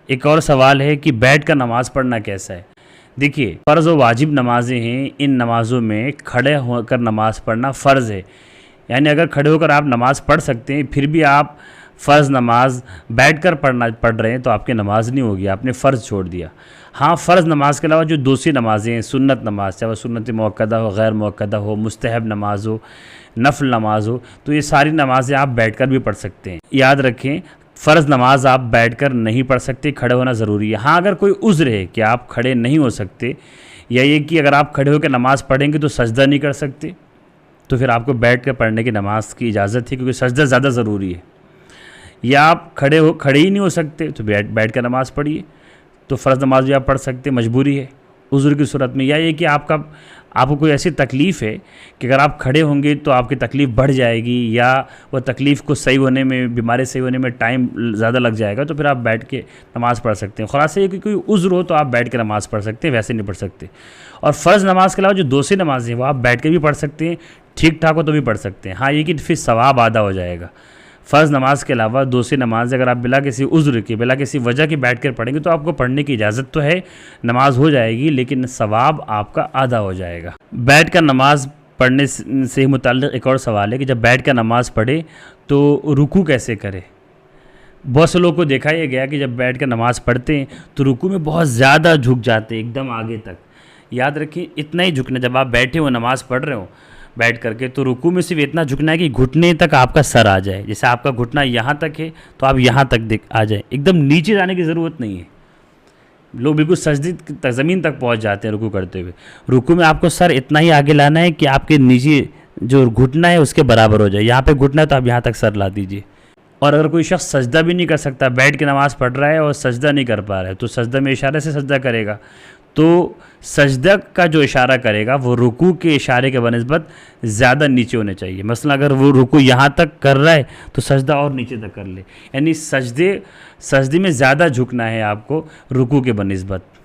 एक और सवाल है कि बैठ कर नमाज़ पढ़ना कैसा है। देखिए, फ़र्ज़ और वाजिब नमाज़ें हैं, इन नमाज़ों में खड़े होकर नमाज़ पढ़ना फ़र्ज़ है। यानी अगर खड़े होकर आप नमाज़ पढ़ सकते हैं, फिर भी आप फ़र्ज़ नमाज बैठकर पढ़ रहे हैं, तो आपकी नमाज़ नहीं होगी, आपने फ़र्ज़ छोड़ दिया। हाँ, फ़र्ज़ नमाज के अलावा जो दूसरी नमाज़ें हैं, सुन्नत नमाज, चाहे वह सुन्नत मुअक्कदा हो, गैर मुअक्कदा हो, मुस्तहब नमाज हो, नफ़िल नमाज हो, तो ये सारी नमाज़ें आप बैठकर भी पढ़ सकते हैं। याद रखें, फ़र्ज़ नमाज आप बैठकर नहीं पढ़ सकते, खड़े होना ज़रूरी है। हाँ, अगर कोई उज़्र है कि आप खड़े नहीं हो सकते, या ये कि अगर आप खड़े होकर नमाज़ पढ़ेंगे तो सजदा नहीं कर सकते, तो फिर आपको बैठ कर पढ़ने की नमाज़ की इजाज़त है, क्योंकि सजदा ज़्यादा ज़रूरी है। या आप खड़े ही नहीं हो सकते, तो बैठ कर नमाज़ पढ़िए, तो फ़र्ज़ नमाज भी आप पढ़ सकते, मजबूरी है उज़्र की सूरत में। या ये कि आपको कोई ऐसी तकलीफ़ है कि अगर आप खड़े होंगे तो आपकी तकलीफ़ बढ़ जाएगी, या वह तकलीफ़ को सही होने में, बीमारी सही होने में टाइम ज़्यादा लग जाएगा, तो फिर आप बैठ के नमाज़ पढ़ सकते हैं। ख़ुलासा ये कि कोई उज़्र हो तो आप बैठ के नमाज़ पढ़ सकते हैं, वैसे नहीं पढ़ सकते। और फ़र्ज़ नमाज के अलावा जो दूसरी नमाज़ें हैं, वो आप बैठ के भी पढ़ सकते हैं, ठीक ठाक हो तो भी पढ़ सकते हैं। हाँ, ये कि फिर सवाब आधा हो जाएगा। फ़र्ज़ नमाज के अलावा दूसरी नमाज अगर आप बिला किसी उज़्र के, बिला किसी वजह की बैठ कर पढ़ेंगे, तो आपको पढ़ने की इजाज़त तो है, नमाज हो जाएगी, लेकिन सवाब आपका आधा हो जाएगा। बैठ कर नमाज पढ़ने से मुताल्लिक़ एक और सवाल है कि जब बैठ कर नमाज पढ़े तो रुकू कैसे करें। बहुत से लोगों को देखा यह गया कि जब बैठ कर नमाज़ पढ़ते हैं तो रुकू में बहुत ज़्यादा झुक जाते हैं, एकदम आगे तक। याद रखिए, इतना ही झुकना, जब आप बैठे हो नमाज़ पढ़ रहे हो बैठ करके, तो रुकू में सिर्फ इतना झुकना है कि घुटने तक आपका सर आ जाए। जैसे आपका घुटना यहाँ तक है तो आप यहाँ तक आ जाए, एकदम नीचे जाने की ज़रूरत नहीं है। लोग बिल्कुल सजदे तक, ज़मीन तक पहुँच जाते हैं रुकू करते हुए। रुकू में आपको सर इतना ही आगे लाना है कि आपके नीचे जो घुटना है उसके बराबर हो जाए। यहाँ पे घुटना है तो आप यहाँ तक सर ला दीजिए। और अगर कोई शख्स सजदा भी नहीं कर सकता, बैठ के नमाज़ पढ़ रहा है और सजदा नहीं कर पा रहा है, तो सजदा में इशारे से सजदा करेगा। तो सजदा का जो इशारा करेगा वो रुकू के इशारे के बनिस्बत ज़्यादा नीचे होने चाहिए। मसलन अगर वो रुकू यहाँ तक कर रहा है तो सजदा और नीचे तक कर ले, यानी सजदे में ज़्यादा झुकना है आपको रुकू के बनिस्बत।